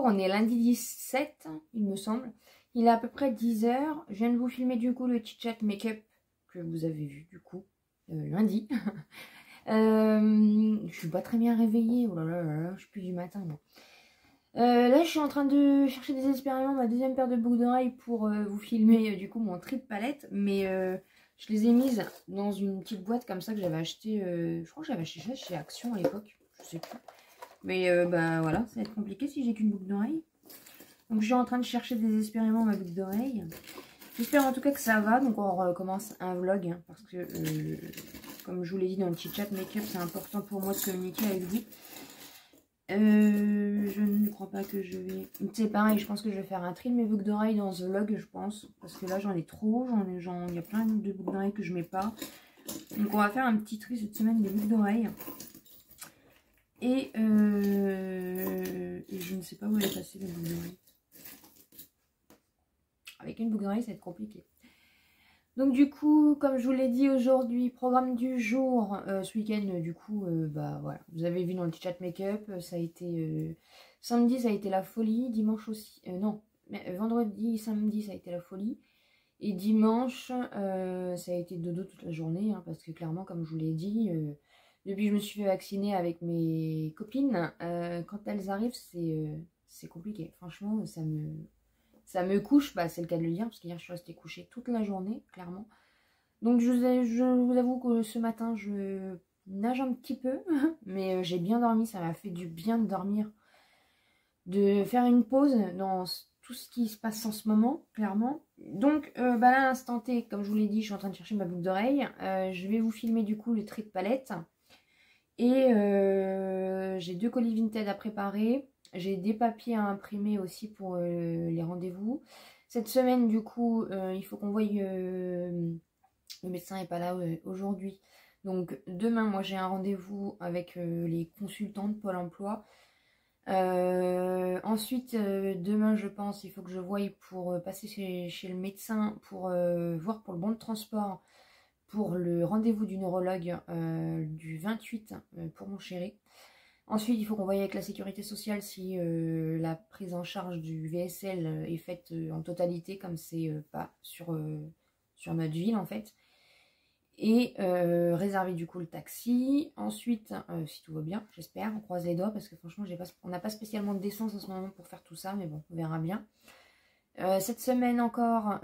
on est lundi 17, il me semble. Il est à peu près 10 h. Je viens de vous filmer du coup le chit-chat make-up que vous avez vu du coup lundi. Je suis pas très bien réveillée. Oh là là là là, je suis plus du matin. Moi. Là, je suis en train de chercher désespérément ma deuxième paire de boucles d'oreilles pour vous filmer du coup mon tri de palette. Mais je les ai mises dans une petite boîte comme ça que j'avais acheté. Je crois que j'avais acheté ça chez Action à l'époque. Je sais plus. Mais bah voilà, ça va être compliqué si j'ai qu'une boucle d'oreille. Donc je suis en train de chercher désespérément ma boucle d'oreille. J'espère en tout cas que ça va. Donc on recommence un vlog. Hein, parce que comme je vous l'ai dit dans le petit chat make-up, c'est important pour moi de communiquer avec vous. Je ne crois pas que je vais... C'est pareil, je pense que je vais faire un tri de mes boucles d'oreilles dans ce vlog, je pense. Parce que là j'en ai trop, il y a plein de boucles d'oreilles que je mets pas. Donc on va faire un petit tri cette semaine des boucles d'oreilles. Et je ne sais pas où elle est passée la boucle d'oreille. Avec une boucle d'oreille ça va être compliqué. Donc du coup, comme je vous l'ai dit aujourd'hui, programme du jour, ce week-end, du coup, bah voilà, vous avez vu dans le chat make-up, ça a été, samedi ça a été la folie, dimanche aussi, non, mais, vendredi, samedi ça a été la folie, et dimanche, ça a été dodo toute la journée, hein, parce que clairement, comme je vous l'ai dit, depuis que je me suis fait vacciner avec mes copines, quand elles arrivent, c'est compliqué, franchement, ça me couche, bah, c'est le cas de le dire, parce qu'hier je suis restée couchée toute la journée, clairement. Donc je vous avoue que ce matin je nage un petit peu, mais j'ai bien dormi, ça m'a fait du bien de dormir, de faire une pause dans tout ce qui se passe en ce moment, clairement. Donc bah là à l'instant T, comme je vous l'ai dit, je suis en train de chercher ma boucle d'oreille. Je vais vous filmer du coup les traits de palette. Et j'ai 2 colis Vinted à préparer. J'ai des papiers à imprimer aussi pour les rendez-vous. Cette semaine, du coup, il faut qu'on voie... le médecin n'est pas là aujourd'hui. Donc demain, moi j'ai un rendez-vous avec les consultants de Pôle emploi. Ensuite, demain, je pense, il faut que je voie pour passer chez le médecin pour voir pour le bon de transport pour le rendez-vous du neurologue du 28 pour mon chéri. Ensuite, il faut qu'on voie avec la sécurité sociale si la prise en charge du VSL est faite en totalité, comme c'est pas sur notre ville en fait. Et réserver du coup le taxi. Ensuite, si tout va bien, j'espère, on croise les doigts parce que franchement, on n'a pas spécialement de d'essence en ce moment pour faire tout ça, mais bon, on verra bien. Cette semaine encore,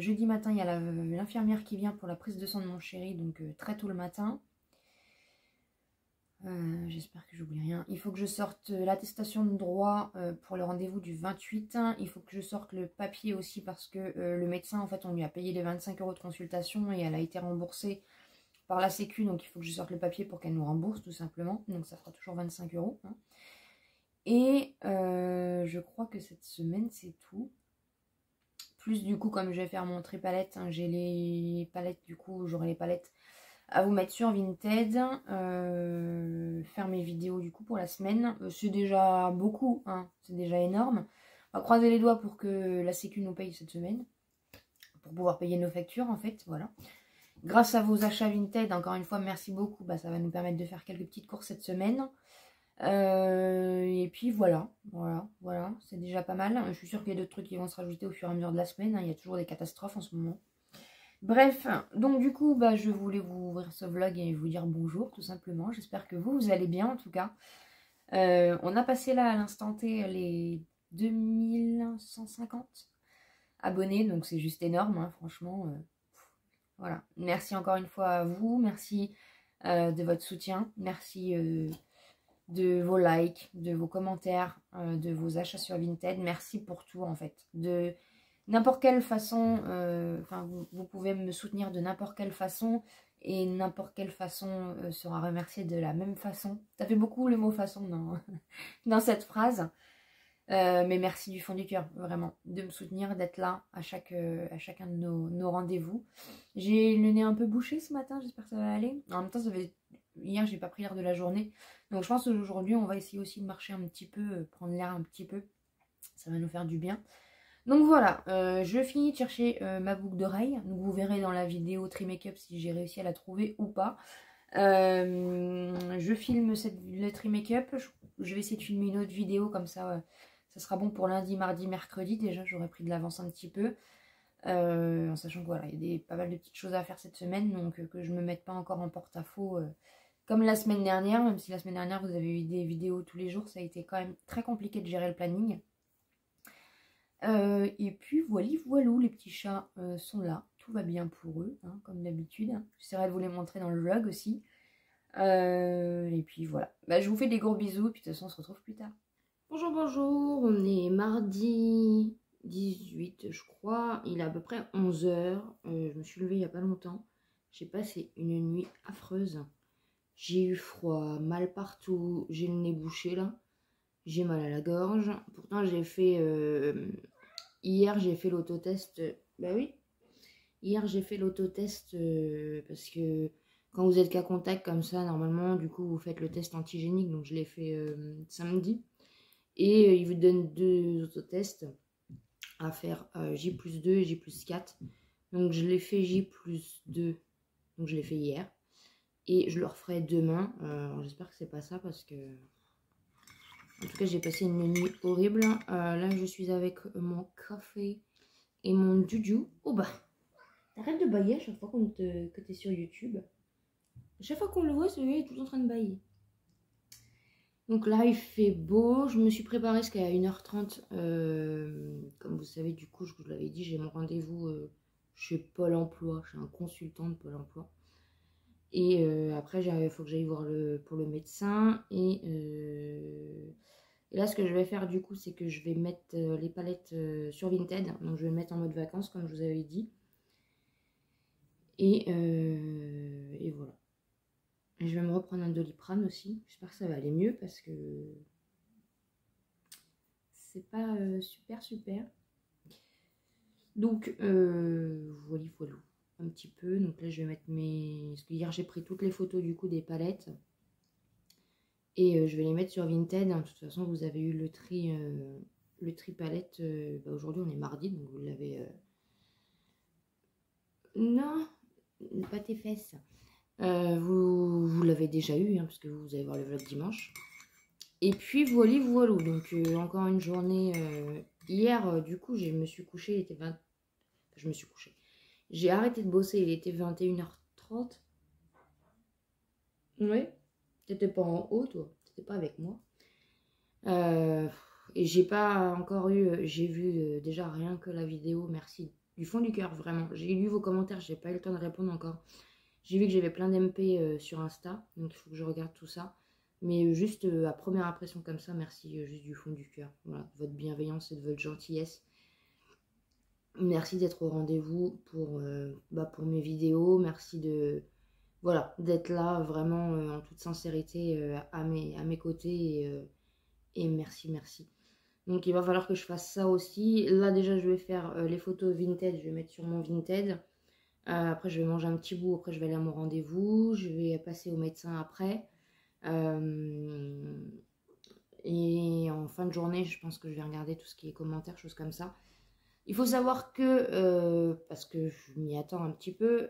jeudi matin, il y a l'infirmière qui vient pour la prise de sang de mon chéri, donc très tôt le matin. J'espère que j'oublie rien. Il faut que je sorte l'attestation de droit pour le rendez-vous du 28. Il faut que je sorte le papier aussi parce que le médecin, en fait, on lui a payé les 25 € de consultation et elle a été remboursée par la Sécu. Donc il faut que je sorte le papier pour qu'elle nous rembourse tout simplement. Donc ça fera toujours 25 €. Hein. Et je crois que cette semaine, c'est tout. Plus du coup, comme je vais faire mon tri palette, hein, j'ai les palettes, du coup, j'aurai les palettes à vous mettre sur Vinted, faire mes vidéos du coup pour la semaine. C'est déjà beaucoup, hein, c'est déjà énorme. On va croiser les doigts pour que la Sécu nous paye cette semaine, pour pouvoir payer nos factures en fait, voilà. Grâce à vos achats Vinted, encore une fois, merci beaucoup, bah, ça va nous permettre de faire quelques petites courses cette semaine. Et puis voilà, c'est déjà pas mal. Je suis sûre qu'il y a d'autres trucs qui vont se rajouter au fur et à mesure de la semaine, hein. Il y a toujours des catastrophes en ce moment. Bref, donc du coup, bah, je voulais vous ouvrir ce vlog et vous dire bonjour, tout simplement. J'espère que vous allez bien, en tout cas. On a passé là, à l'instant T, les 2150 abonnés, donc c'est juste énorme, hein, franchement. Voilà, merci encore une fois à vous, merci de votre soutien, merci de vos likes, de vos commentaires, de vos achats sur Vinted, merci pour tout, en fait. De n'importe quelle façon, vous pouvez me soutenir de n'importe quelle façon et n'importe quelle façon sera remerciée de la même façon. Ça fait beaucoup le mot façon dans cette phrase, mais merci du fond du cœur, vraiment, de me soutenir, d'être là à chacun de nos rendez-vous. J'ai le nez un peu bouché ce matin, j'espère que ça va aller. En même temps, hier, j'ai pas pris l'air de la journée, donc je pense qu'aujourd'hui, on va essayer aussi de marcher un petit peu, prendre l'air un petit peu, ça va nous faire du bien. Donc voilà, je finis de chercher ma boucle d'oreille. Donc vous verrez dans la vidéo tri make-up si j'ai réussi à la trouver ou pas. Je filme le tri make-up. Je vais essayer de filmer une autre vidéo comme ça. Ça sera bon pour lundi, mardi, mercredi. Déjà, j'aurais pris de l'avance un petit peu. En sachant que voilà, il y a pas mal de petites choses à faire cette semaine. Donc que je ne me mette pas encore en porte-à-faux comme la semaine dernière. Même si la semaine dernière, vous avez eu des vidéos tous les jours. Ça a été quand même très compliqué de gérer le planning. Et puis voilou, les petits chats sont là. Tout va bien pour eux, hein, comme d'habitude. J'essaierai de vous les montrer dans le vlog aussi. Et puis voilà. Bah, je vous fais des gros bisous. Et puis de toute façon, on se retrouve plus tard. Bonjour, bonjour. On est mardi 18, je crois. Il est à peu près 11 h. Je me suis levée il n'y a pas longtemps. J'ai passé une nuit affreuse. J'ai eu froid, mal partout. J'ai le nez bouché là. J'ai mal à la gorge. Pourtant, j'ai fait... hier, j'ai fait l'autotest. Bah oui. Hier, j'ai fait l'autotest parce que quand vous êtes cas contact comme ça, normalement, du coup, vous faites le test antigénique. Donc, je l'ai fait samedi. Et il vous donne 2 autotests à faire J+2 et J+4. Donc, je l'ai fait J+2. Donc, je l'ai fait hier. Et je le referai demain. J'espère que c'est pas ça parce que... En tout cas, j'ai passé une nuit horrible. Là, je suis avec mon café et mon juju. Oh bah, t'arrêtes de bailler à chaque fois que t'es sur YouTube. À chaque fois qu'on le voit, celui-là est tout en train de bailler. Donc là, il fait beau. Je me suis préparée jusqu'à 1h30. Comme vous savez, du coup, je vous l'avais dit, j'ai mon rendez-vous chez Pôle emploi. Je suis un consultant de Pôle emploi. Et après, il faut que j'aille voir pour le médecin. Et là, ce que je vais faire du coup, c'est que je vais mettre les palettes sur Vinted. Donc, je vais mettre en mode vacances, comme je vous avais dit. Et voilà. Et je vais me reprendre un Doliprane aussi. J'espère que ça va aller mieux parce que c'est pas super. Donc, voilà. Un petit peu. Donc là, je vais mettre mes... Parce que hier, j'ai pris toutes les photos du coup des palettes. Et je vais les mettre sur Vinted. De toute façon, vous avez eu le tri palette. Bah, aujourd'hui, on est mardi, donc vous l'avez... Non, pas tes fesses. Vous l'avez déjà eu, hein, parce que vous allez voir le vlog dimanche. Et puis, voilà. Donc, encore une journée... hier, du coup, je me suis couchée, il était 20... Je me suis couchée. J'ai arrêté de bosser, il était 21h30. Oui. T'étais pas en haut, toi. T'étais pas avec moi. Et j'ai pas encore eu... J'ai vu déjà rien que la vidéo. Merci du fond du cœur, vraiment. J'ai lu vos commentaires, j'ai pas eu le temps de répondre encore. J'ai vu que j'avais plein d'MP sur Insta. Donc il faut que je regarde tout ça. Mais juste à première impression comme ça, merci juste du fond du cœur. Voilà, de votre bienveillance et de votre gentillesse. Merci d'être au rendez-vous pour mes vidéos. Merci de... Voilà, d'être là vraiment en toute sincérité à mes côtés et merci. Donc il va falloir que je fasse ça aussi. Là déjà je vais faire les photos Vinted, je vais mettre sur mon Vinted. Après je vais manger un petit bout, après je vais aller à mon rendez-vous, je vais passer au médecin après. Et en fin de journée je pense que je vais regarder tout ce qui est commentaires, choses comme ça. Il faut savoir que, parce que je m'y attends un petit peu,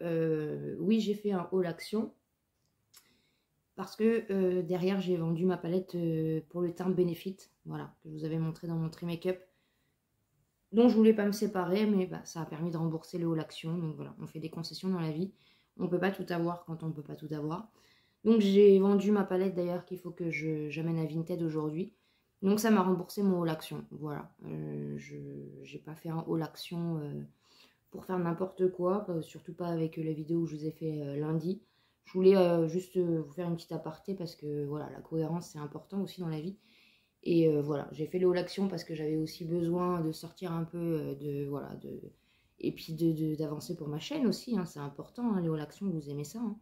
oui j'ai fait un haul action. Parce que derrière j'ai vendu ma palette pour le teint Benefit, voilà, que je vous avais montré dans mon tri make-up, dont je voulais pas me séparer, mais bah, ça a permis de rembourser le haul action. Donc voilà, on fait des concessions dans la vie, on peut pas tout avoir quand on peut pas tout avoir. Donc j'ai vendu ma palette d'ailleurs qu'il faut que j'amène à Vinted aujourd'hui. Donc ça m'a remboursé mon haul action, voilà. J'ai pas fait un haul action pour faire n'importe quoi, surtout pas avec la vidéo que je vous ai fait lundi. Je voulais juste vous faire une petite aparté parce que voilà, la cohérence c'est important aussi dans la vie. Et voilà, j'ai fait le haul action parce que j'avais aussi besoin de sortir un peu et puis d'avancer pour ma chaîne aussi, hein, c'est important, hein, les haul action, vous aimez ça. Hein.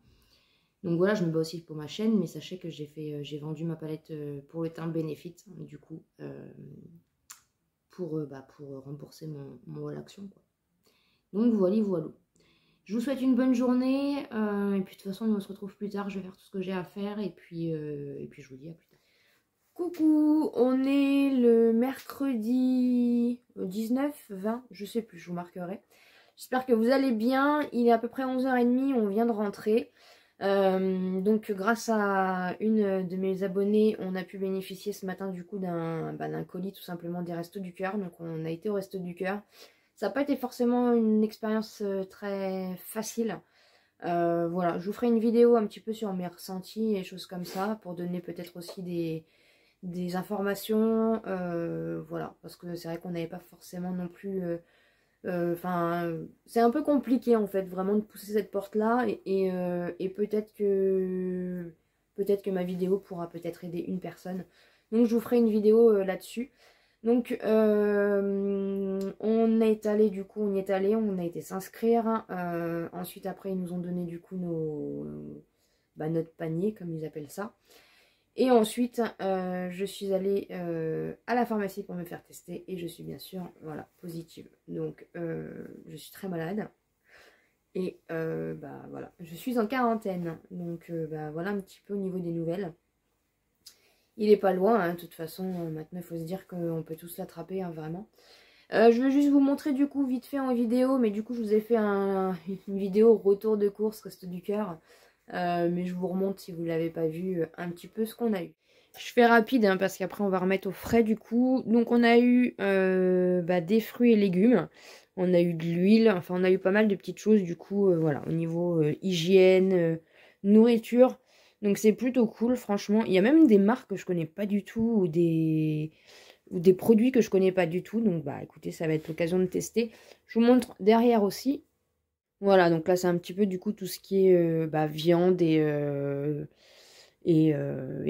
Donc voilà, je me bats aussi pour ma chaîne, mais sachez que j'ai vendu ma palette pour le teint Benefit, du coup, pour rembourser mon haul action, quoi. Donc voilà. Je vous souhaite une bonne journée, et puis de toute façon, on se retrouve plus tard, je vais faire tout ce que j'ai à faire, et puis je vous dis à plus tard. Coucou, on est le mercredi 19, 20, je sais plus, je vous marquerai. J'espère que vous allez bien, il est à peu près 11h30, on vient de rentrer. Donc grâce à une de mes abonnées, on a pu bénéficier ce matin du coup d'un colis tout simplement des Restos du Cœur. Donc on a été au Resto du Cœur. Ça n'a pas été forcément une expérience très facile. Voilà, je vous ferai une vidéo un petit peu sur mes ressentis et choses comme ça pour donner peut-être aussi des informations. Voilà, parce que c'est vrai qu'on n'avait pas forcément non plus... Enfin, c'est un peu compliqué en fait, vraiment de pousser cette porte-là et peut-être que ma vidéo pourra peut-être aider une personne. Donc je vous ferai une vidéo là-dessus. Donc on est allé du coup, on y est allé, on a été s'inscrire. Ensuite après ils nous ont donné du coup notre panier comme ils appellent ça. Et ensuite, je suis allée à la pharmacie pour me faire tester et je suis bien sûr, voilà, positive. Donc, je suis très malade et voilà, je suis en quarantaine. Donc, voilà un petit peu au niveau des nouvelles. Il est pas loin, hein, de toute façon, maintenant il faut se dire qu'on peut tous l'attraper, hein, vraiment. Je vais juste vous montrer du coup vite fait en vidéo, mais du coup je vous ai fait une vidéo retour de course, Resto du Cœur. Mais je vous remonte si vous ne l'avez pas vu un petit peu ce qu'on a eu. Je fais rapide hein, parce qu'après on va remettre au frais du coup. Donc on a eu des fruits et légumes. On a eu de l'huile, enfin on a eu pas mal de petites choses du coup voilà au niveau hygiène, nourriture. Donc c'est plutôt cool franchement. Il y a même des marques que je connais pas du tout ou des produits que je connais pas du tout. Donc bah écoutez ça va être l'occasion de tester. Je vous montre derrière aussi. Voilà, donc là c'est un petit peu du coup tout ce qui est viande et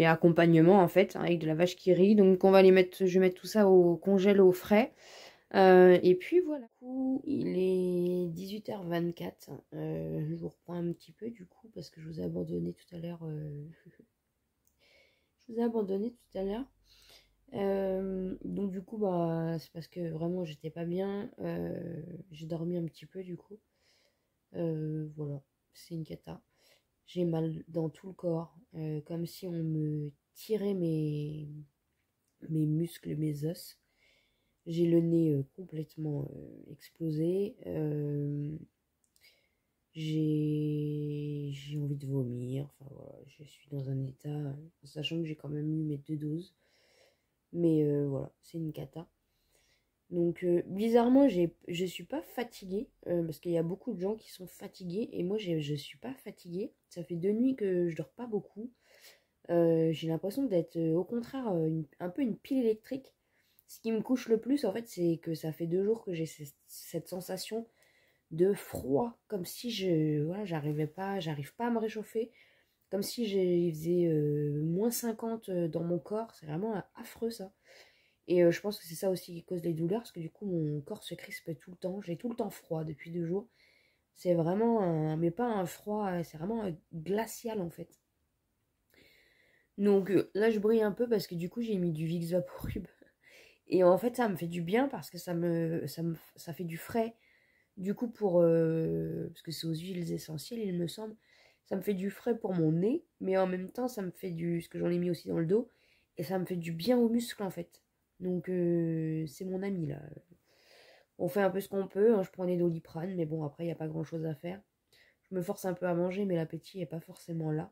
accompagnement en fait, hein, avec de la vache qui rit. Donc on va les mettre, je vais mettre tout ça au congèle au frais. Et puis voilà, du coup, il est 18h24. Je vous reprends un petit peu du coup parce que je vous ai abandonné tout à l'heure. Je vous ai abandonné tout à l'heure. Donc du coup c'est parce que vraiment j'étais pas bien. J'ai dormi un petit peu du coup. Voilà, c'est une cata. J'ai mal dans tout le corps, comme si on me tirait mes muscles, mes os. J'ai le nez complètement explosé. J'ai envie de vomir. Enfin voilà, je suis dans un état, sachant que j'ai quand même eu mes 2 doses. Mais voilà, c'est une cata. Donc bizarrement, je suis pas fatiguée parce qu'il y a beaucoup de gens qui sont fatigués et moi je suis pas fatiguée. Ça fait 2 nuits que je dors pas beaucoup. J'ai l'impression d'être au contraire un peu une pile électrique. Ce qui me couche le plus en fait, c'est que ça fait 2 jours que j'ai cette sensation de froid, comme si voilà, j'arrive pas à me réchauffer, comme si il faisait -50 dans mon corps. C'est vraiment affreux ça. Et je pense que c'est ça aussi qui cause les douleurs, parce que du coup, mon corps se crispe tout le temps. J'ai tout le temps froid depuis 2 jours. C'est vraiment mais pas un froid, c'est vraiment glacial en fait. Donc là, je brille un peu parce que du coup, j'ai mis du Vicks Vaporub. Et en fait, ça me fait du bien parce que ça fait du frais. Du coup, parce que c'est aux huiles essentielles, il me semble. Ça me fait du frais pour mon nez, mais en même temps, ça me fait ce que j'en ai mis aussi dans le dos, et ça me fait du bien aux muscles en fait. Donc c'est mon ami là. On fait un peu ce qu'on peut, hein. Je prends des Doliprane, mais bon, après, il n'y a pas grand chose à faire. Je me force un peu à manger, mais l'appétit n'est pas forcément là.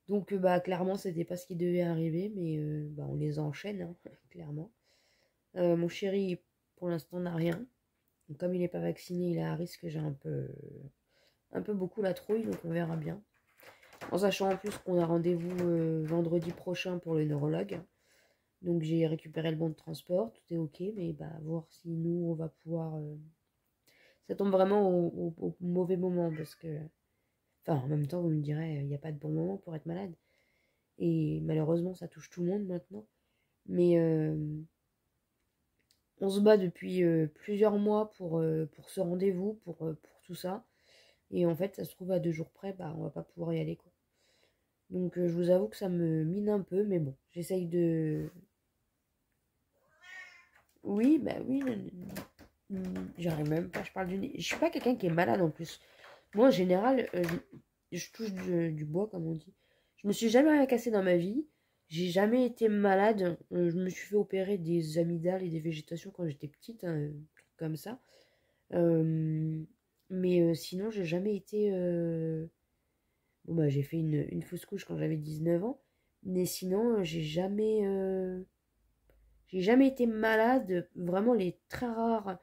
Donc clairement, c'était pas ce qui devait arriver, mais on les enchaîne, hein, clairement. Mon chéri, pour l'instant, n'a rien. Donc, comme il n'est pas vacciné, il est à risque. J'ai un peu beaucoup la trouille, donc on verra bien. En sachant en plus qu'on a rendez-vous vendredi prochain pour le neurologue. Donc j'ai récupéré le bon de transport, tout est ok, mais voir si nous on va pouvoir. Ça tombe vraiment au mauvais moment parce que. Enfin, en même temps, vous me direz, il n'y a pas de bon moment pour être malade. Et malheureusement, ça touche tout le monde maintenant. Mais on se bat depuis plusieurs mois pour ce rendez-vous, pour tout ça. Et en fait, ça se trouve à 2 jours près, on va pas pouvoir y aller, quoi. Donc je vous avoue que ça me mine un peu, mais bon, j'essaye de... Oui, oui, j'arrive même pas, je parle du nez. Je suis pas quelqu'un qui est malade en plus. Moi, en général, je touche du bois, comme on dit. Je me suis jamais rien cassé dans ma vie. J'ai jamais été malade. Je me suis fait opérer des amygdales et des végétations quand j'étais petite, un truc comme ça. Mais sinon, j'ai jamais été... Bon, bah, j'ai fait une fausse couche quand j'avais 19 ans. Mais sinon, j'ai jamais été malade. Vraiment, les très rares.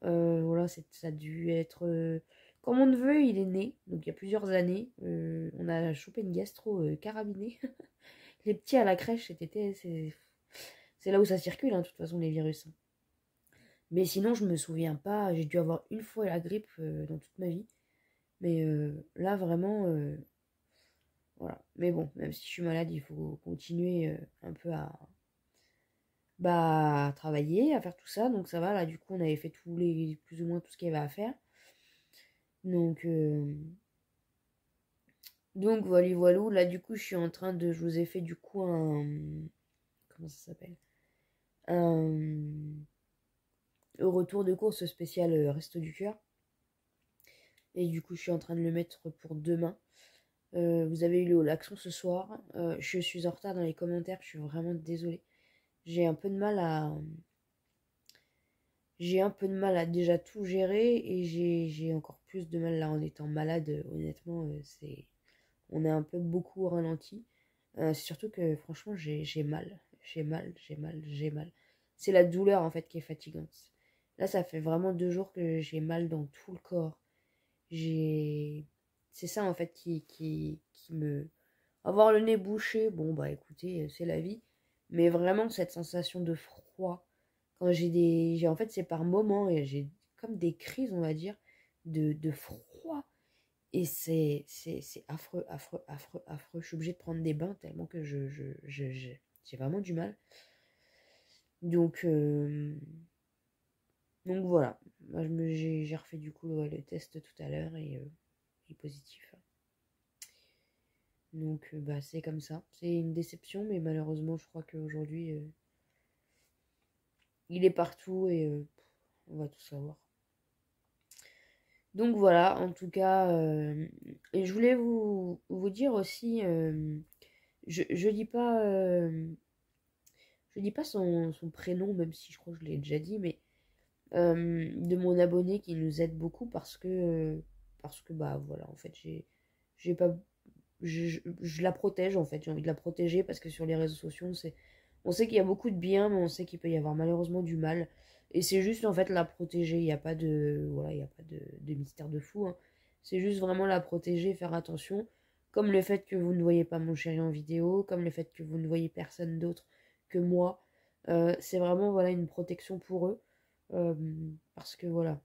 Voilà, ça a dû être... Quand mon neveu, il est né, donc il y a plusieurs années, on a chopé une gastro carabinée. Les petits à la crèche, c'est là où ça circule, hein, de toute façon, les virus. Hein. Mais sinon, je me souviens pas. J'ai dû avoir une fois la grippe dans toute ma vie. Mais là, vraiment, voilà. Mais bon, même si je suis malade, il faut continuer un peu à travailler, à faire tout ça. Donc ça va, là, du coup, on avait fait plus ou moins tout ce qu'il y avait à faire. Donc, voilà, voilà. Là, du coup, je vous ai fait du coup comment ça s'appelle? Un retour de course spécial Resto du Cœur. Et du coup, je suis en train de le mettre pour demain. Vous avez eu l'action ce soir. Je suis en retard dans les commentaires. Je suis vraiment désolée. J'ai un peu de mal à... J'ai un peu de mal à déjà tout gérer. Et j'ai encore plus de mal là en étant malade. Honnêtement, on est un peu beaucoup au ralenti. C'est surtout que franchement, j'ai mal. J'ai mal, j'ai mal, j'ai mal. C'est la douleur en fait qui est fatigante. Là, ça fait vraiment 2 jours que j'ai mal dans tout le corps. J'ai... C'est ça en fait qui me... Avoir le nez bouché, bon bah écoutez, c'est la vie. Mais vraiment cette sensation de froid, quand en fait c'est par moments et j'ai comme des crises on va dire, de froid. Et c'est affreux, affreux, affreux, affreux. Je suis obligée de prendre des bains tellement que j'ai vraiment du mal. Donc, donc voilà. Moi, j'ai refait du coup le test tout à l'heure et il est positif. Donc bah c'est comme ça. C'est une déception, mais malheureusement je crois qu'aujourd'hui il est partout et on va tout savoir. Donc voilà, en tout cas, et je voulais vous dire aussi, je dis pas, je dis pas son prénom, même si je crois que je l'ai déjà dit, mais de mon abonné qui nous aide beaucoup parce que bah voilà, en fait j'ai pas, je la protège en fait, j'ai envie de la protéger parce que sur les réseaux sociaux, on sait qu'il y a beaucoup de bien, mais on sait qu'il peut y avoir malheureusement du mal. Et c'est juste en fait la protéger. Il n'y a pas de, voilà, il y a pas de mystère de fou. Hein. C'est juste vraiment la protéger, faire attention. Comme le fait que vous ne voyez pas mon chéri en vidéo, comme le fait que vous ne voyez personne d'autre que moi. C'est vraiment voilà une protection pour eux. Euh, Parce que voilà.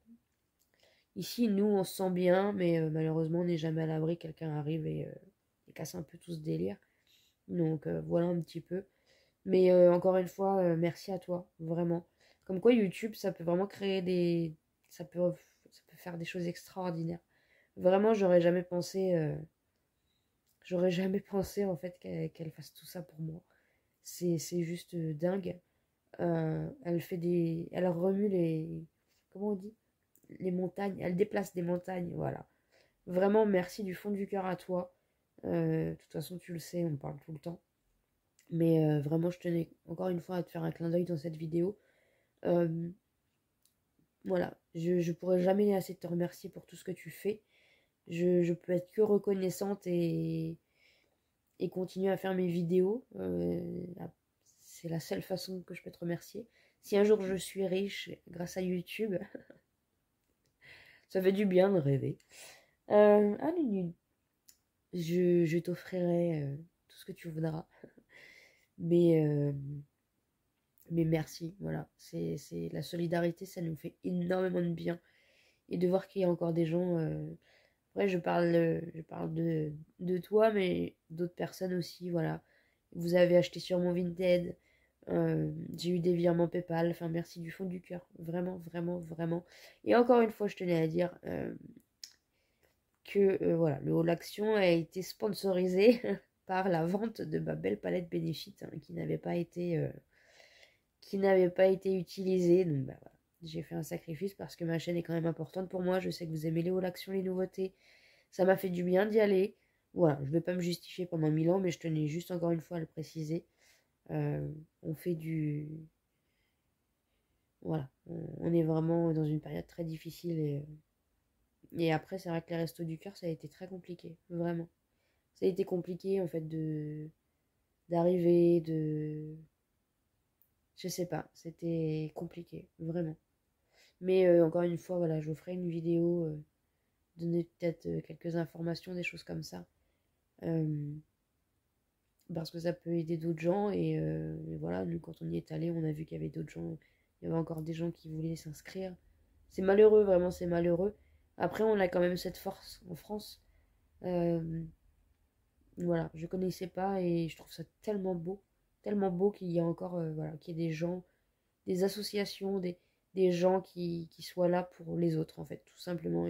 Ici, nous, on se sent bien, mais malheureusement, on n'est jamais à l'abri. Quelqu'un arrive et casse un peu tout ce délire. Donc voilà un petit peu. Mais encore une fois, merci à toi, vraiment. Comme quoi YouTube, ça peut vraiment créer des... Ça peut faire des choses extraordinaires. Vraiment, j'aurais jamais pensé en fait qu'elle fasse tout ça pour moi. C'est juste dingue. Elle remue les... Comment on dit? Les montagnes. Elle déplace des montagnes, voilà. Vraiment, merci du fond du cœur à toi. De toute façon, tu le sais, on parle tout le temps. Mais vraiment, je tenais encore une fois à te faire un clin d'œil dans cette vidéo. Euh, voilà, je pourrais jamais assez te remercier pour tout ce que tu fais. Je peux être que reconnaissante et continuer à faire mes vidéos. C'est la seule façon que je peux te remercier. Si un jour je suis riche grâce à YouTube, ça fait du bien de rêver. Ah, Nunu, je t'offrirai tout ce que tu voudras. Mais merci, voilà. C'est la solidarité, ça nous fait énormément de bien. Et de voir qu'il y a encore des gens. Après, je parle de toi, mais d'autres personnes aussi, voilà. Vous avez acheté sur mon Vinted. J'ai eu des virements PayPal. Enfin, merci du fond du cœur. Vraiment, vraiment, vraiment. Et encore une fois, je tenais à dire que voilà, le Haul Action a été sponsorisé par la vente de ma belle palette Benefit hein, qui n'avait pas été utilisée. Donc, bah, voilà. J'ai fait un sacrifice parce que ma chaîne est quand même importante pour moi. Je sais que vous aimez les Haul Action, les nouveautés. Ça m'a fait du bien d'y aller. Voilà, je ne vais pas me justifier pendant 1000 ans, mais je tenais juste encore une fois à le préciser. On fait du... Voilà, on est vraiment dans une période très difficile Et après, c'est vrai que les restos du cœur, ça a été très compliqué, vraiment. Ça a été compliqué, en fait, d'arriver, Je sais pas, c'était compliqué, vraiment. Mais encore une fois, voilà, je vous ferai une vidéo, donner peut-être quelques informations, des choses comme ça. Euh, Parce que ça peut aider d'autres gens. Et voilà, nous, quand on y est allé, on a vu qu'il y avait d'autres gens. Il y avait encore des gens qui voulaient s'inscrire. C'est malheureux, vraiment, c'est malheureux. Après, on a quand même cette force en France. Euh, voilà, je connaissais pas et je trouve ça tellement beau qu'il y a encore, voilà, qu'il y ait des gens, des associations, des gens qui soient là pour les autres, en fait, tout simplement.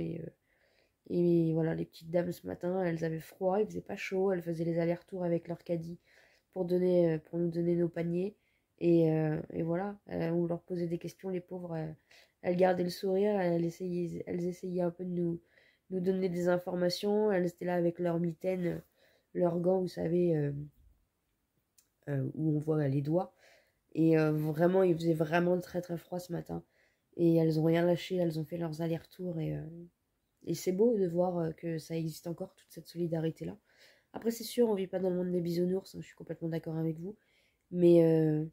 Et voilà, les petites dames ce matin, elles avaient froid, il faisait pas chaud, elles faisaient les allers-retours avec leur caddie pour nous donner nos paniers. Et voilà, on leur posait des questions, les pauvres, elles gardaient le sourire, elles essayaient un peu de nous donner des informations, elles étaient là avec leurs mitaines, leurs gants, vous savez, où on voit les doigts. Et vraiment, il faisait vraiment très très froid ce matin. Et elles ont rien lâché, elles ont fait leurs allers-retours. Et c'est beau de voir que ça existe encore, toute cette solidarité-là. Après, c'est sûr, on vit pas dans le monde des bisounours, hein, je suis complètement d'accord avec vous. Mais, euh,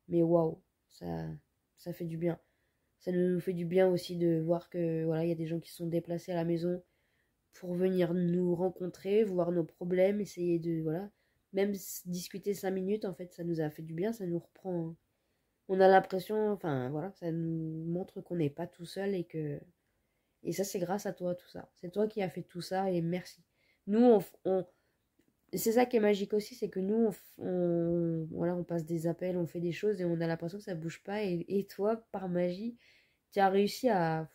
mais waouh, ça fait du bien. Ça nous fait du bien aussi de voir que voilà, il y a des gens qui se sont déplacés à la maison pour venir nous rencontrer, voir nos problèmes, essayer de voilà, même discuter 5 minutes, en fait, ça nous a fait du bien, ça nous reprend, hein. On a l'impression, enfin voilà, ça nous montre qu'on n'est pas tout seul et ça c'est grâce à toi tout ça. C'est toi qui as fait tout ça et merci. Nous c'est ça qui est magique aussi, c'est que nous voilà, on passe des appels, on fait des choses et on a l'impression que ça bouge pas et toi par magie, tu as réussi à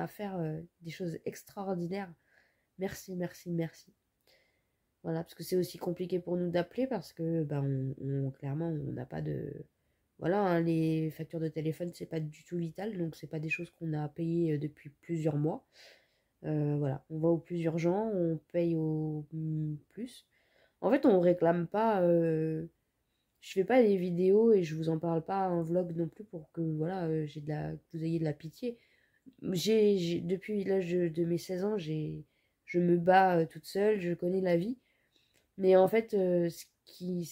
faire des choses extraordinaires. Merci, merci, merci. Voilà, parce que c'est aussi compliqué pour nous d'appeler parce que ben clairement on n'a pas de voilà, hein, les factures de téléphone c'est pas du tout vital, donc c'est pas des choses qu'on a payées depuis plusieurs mois. Voilà, on va au plus urgent, on paye au plus. En fait, on réclame pas, je fais pas des vidéos et je vous en parle pas en vlog non plus pour que voilà, que vous ayez de la pitié. Depuis l'âge de mes 16 ans, je me bats toute seule, je connais la vie. Mais en fait, ce qui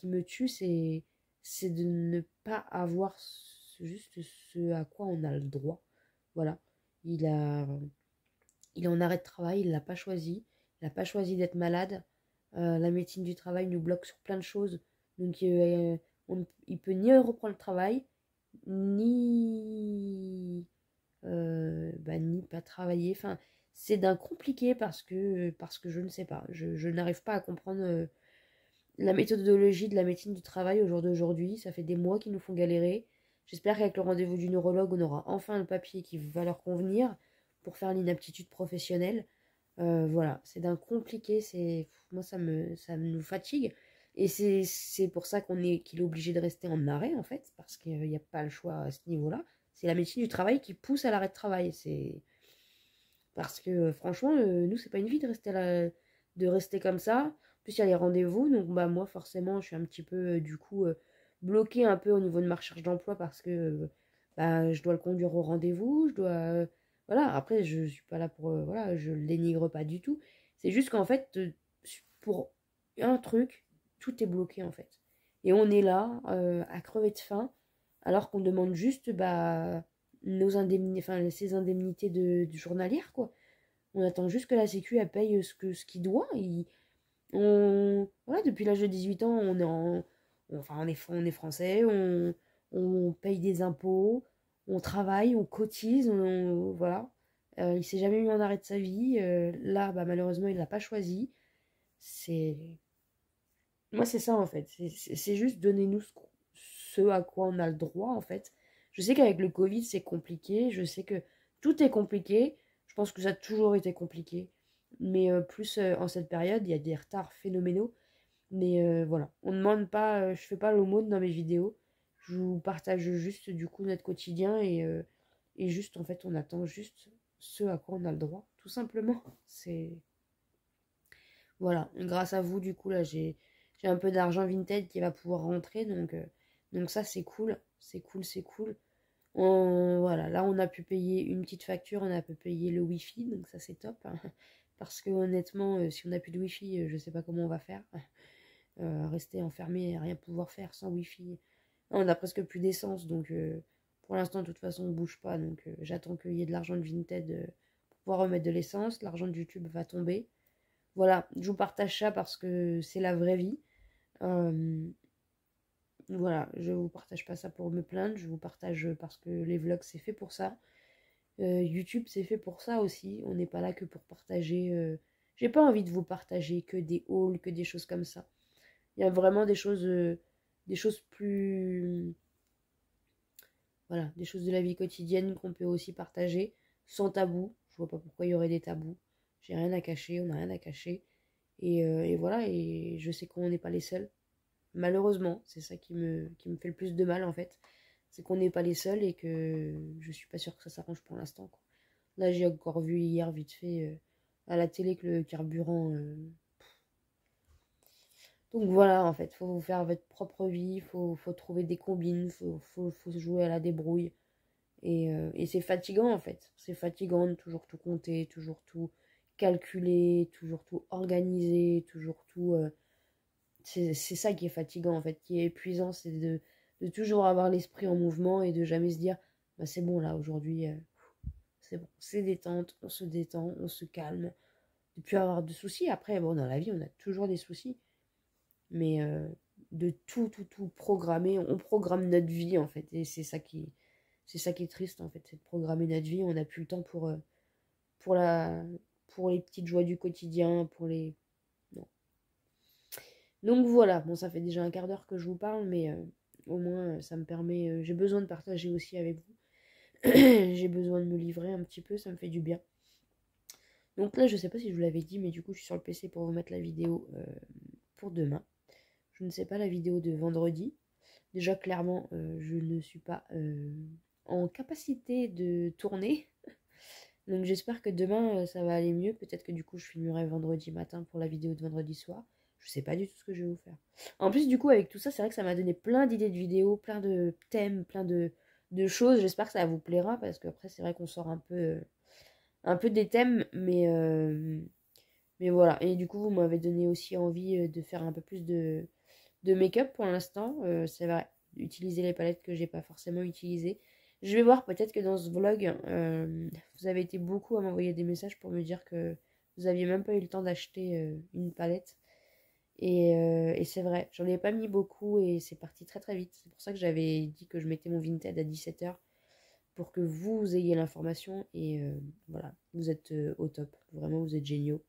me tue, c'est de ne pas avoir juste ce à quoi on a le droit. Voilà. Il a, il est en arrêt de travail, il l'a pas choisi. Il n'a pas choisi d'être malade. La médecine du travail nous bloque sur plein de choses. Donc, il peut ni reprendre le travail, ni, ni pas travailler. Enfin, c'est d'un compliqué parce que je ne sais pas. Je n'arrive pas à comprendre la méthodologie de la médecine du travail au jour d'aujourd'hui. Ça fait des mois qu'ils nous font galérer. J'espère qu'avec le rendez-vous du neurologue, on aura enfin le papier qui va leur convenir pour faire l'inaptitude professionnelle. Voilà, c'est d'un compliqué, moi ça nous fatigue et c'est pour ça qu'il est obligé de rester en arrêt en fait parce qu'il n'y a pas le choix à ce niveau-là. C'est la médecine du travail qui pousse à l'arrêt de travail, c'est parce que franchement nous c'est pas une vie de rester comme ça. En plus il y a les rendez-vous donc bah moi forcément je suis un petit peu du coup bloquée un peu au niveau de ma recherche d'emploi parce que bah je dois le conduire au rendez-vous, je dois voilà, après, je suis pas là pour. Voilà, je le dénigre pas du tout. C'est juste qu'en fait, pour un truc, tout est bloqué en fait. Et on est là, à crever de faim, alors qu'on demande juste bah, nos indemnités, enfin, ces indemnités de journalière, quoi. On attend juste que la Sécu elle paye ce qu'il doit. Voilà, depuis l'âge de 18 ans, on est français, on paye des impôts, on travaille, on cotise, voilà. Il s'est jamais mis en arrêt de sa vie. Là, bah, malheureusement, il l'a pas choisi. C'est Moi, c'est ça en fait. C'est juste donnez-nous ce à quoi on a le droit en fait. Je sais qu'avec le Covid, c'est compliqué. Je sais que tout est compliqué. Je pense que ça a toujours été compliqué. Mais plus en cette période, il y a des retards phénoménaux. Mais voilà, on ne demande pas, je fais pas l'aumône dans mes vidéos. Je vous partage juste du coup notre quotidien et juste en fait on attend juste ce à quoi on a le droit, tout simplement. C'est Voilà, grâce à vous du coup là j'ai un peu d'argent Vinted qui va pouvoir rentrer donc ça c'est cool, c'est cool, c'est cool. Voilà, là on a pu payer une petite facture, on a pu payer le wifi, donc ça c'est top. Hein. Parce que honnêtement, si on n'a plus de wifi, je sais pas comment on va faire. Rester enfermé et rien pouvoir faire sans wifi. On a presque plus d'essence, donc pour l'instant de toute façon on bouge pas, donc j'attends qu'il y ait de l'argent de Vinted pour pouvoir remettre de l'essence. L'argent de YouTube va tomber. Voilà, je vous partage ça parce que c'est la vraie vie. Voilà, je vous partage pas ça pour me plaindre, je vous partage parce que les vlogs c'est fait pour ça. YouTube c'est fait pour ça aussi, on n'est pas là que pour partager. J'ai pas envie de vous partager que des hauls, que des choses comme ça. Il y a vraiment des choses plus... Voilà, des choses de la vie quotidienne qu'on peut aussi partager sans tabou. Je vois pas pourquoi il y aurait des tabous. J'ai rien à cacher, on n'a rien à cacher. Et voilà, et je sais qu'on n'est pas les seuls. Malheureusement, c'est ça qui me fait le plus de mal en fait. C'est qu'on n'est pas les seuls et que je suis pas sûre que ça s'arrange pour l'instant. Là, j'ai encore vu hier vite fait à la télé que le carburant... Donc voilà, en fait, faut vous faire votre propre vie, faut trouver des combines, faut jouer à la débrouille. Et c'est fatigant en fait. C'est fatigant de toujours tout compter, toujours tout calculer, toujours tout organiser, toujours tout... c'est ça qui est fatigant en fait, qui est épuisant, c'est de toujours avoir l'esprit en mouvement et de jamais se dire, bah c'est bon là, aujourd'hui, c'est bon, c'est détente, on se détend, on se calme. De plus avoir de soucis. Après, bon, dans la vie, on a toujours des soucis. Mais de tout programmer, on programme notre vie en fait. Et c'est ça qui est triste en fait, c'est de programmer notre vie. On n'a plus le temps pour la, pour les petites joies du quotidien, pour les... Non. Donc voilà, bon ça fait déjà un quart d'heure que je vous parle, mais au moins ça me permet... j'ai besoin de partager aussi avec vous. J'ai besoin de me livrer un petit peu, ça me fait du bien. Donc là, je sais pas si je vous l'avais dit, mais du coup, je suis sur le PC pour vous mettre la vidéo pour demain. Je ne sais pas la vidéo de vendredi. Déjà, clairement, je ne suis pas en capacité de tourner. Donc j'espère que demain, ça va aller mieux. Peut-être que du coup, je filmerai vendredi matin pour la vidéo de vendredi soir. Je sais pas du tout ce que je vais vous faire. En plus, du coup, avec tout ça, c'est vrai que ça m'a donné plein d'idées de vidéos, plein de thèmes, plein de choses. J'espère que ça vous plaira parce qu'après, c'est vrai qu'on sort un peu des thèmes, mais voilà. Et du coup, vous m'avez donné aussi envie de faire un peu plus de make-up pour l'instant. C'est vrai, utiliser les palettes que j'ai pas forcément utilisées. Je vais voir, peut-être que dans ce vlog, vous avez été beaucoup à m'envoyer des messages pour me dire que vous aviez même pas eu le temps d'acheter une palette. Et c'est vrai, j'en ai pas mis beaucoup et c'est parti très très vite. C'est pour ça que j'avais dit que je mettais mon Vinted à 17h pour que vous ayez l'information. Et voilà, vous êtes au top. Vraiment, vous êtes géniaux.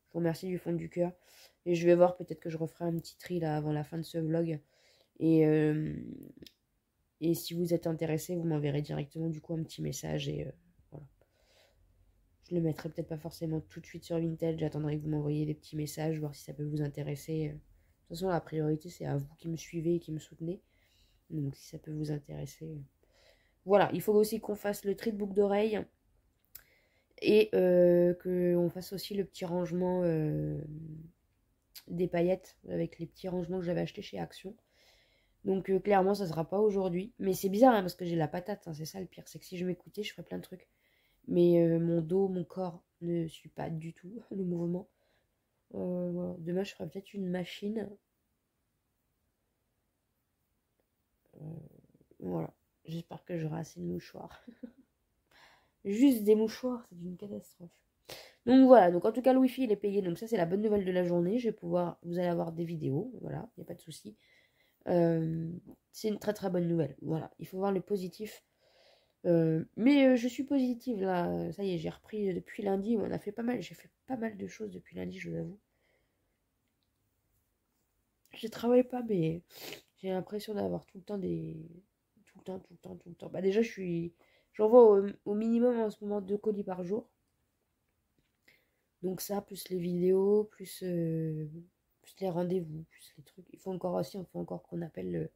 Je vous remercie du fond du cœur. Et je vais voir, peut-être que je referai un petit tri là avant la fin de ce vlog. Et si vous êtes intéressé, vous m'enverrez directement du coup un petit message. Et voilà. Je le mettrai peut-être pas forcément tout de suite sur Vinted. J'attendrai que vous m'envoyiez des petits messages, voir si ça peut vous intéresser. De toute façon, la priorité, c'est à vous qui me suivez et qui me soutenez. Donc si ça peut vous intéresser. Voilà, il faut aussi qu'on fasse le tri de boucles d'oreilles. Et qu'on fasse aussi le petit rangement des paillettes avec les petits rangements que j'avais achetés chez Action. Donc clairement ça sera pas aujourd'hui. Mais c'est bizarre hein, parce que j'ai la patate, hein, c'est ça le pire. C'est que si je m'écoutais, je ferais plein de trucs. Mais mon dos, mon corps ne suit pas du tout le mouvement. Voilà. Demain je ferai peut-être une machine. Voilà. J'espère que j'aurai assez de mouchoirs. Juste des mouchoirs, c'est une catastrophe. Donc voilà, donc en tout cas le wifi il est payé, donc ça c'est la bonne nouvelle de la journée. Je vais pouvoir, vous allez avoir des vidéos, voilà, il n'y a pas de souci. C'est une très très bonne nouvelle, voilà, il faut voir le positif. Mais je suis positive là, ça y est, j'ai repris depuis lundi, on a fait pas mal, j'ai fait pas mal de choses depuis lundi, je vous avoue. Je travaille pas, mais j'ai l'impression d'avoir tout le temps tout le temps, tout le temps, tout le temps. Bah déjà j'envoie au minimum en ce moment 2 colis par jour. Donc ça, plus les vidéos, plus les rendez-vous, plus les trucs. Il faut encore qu'on appelle,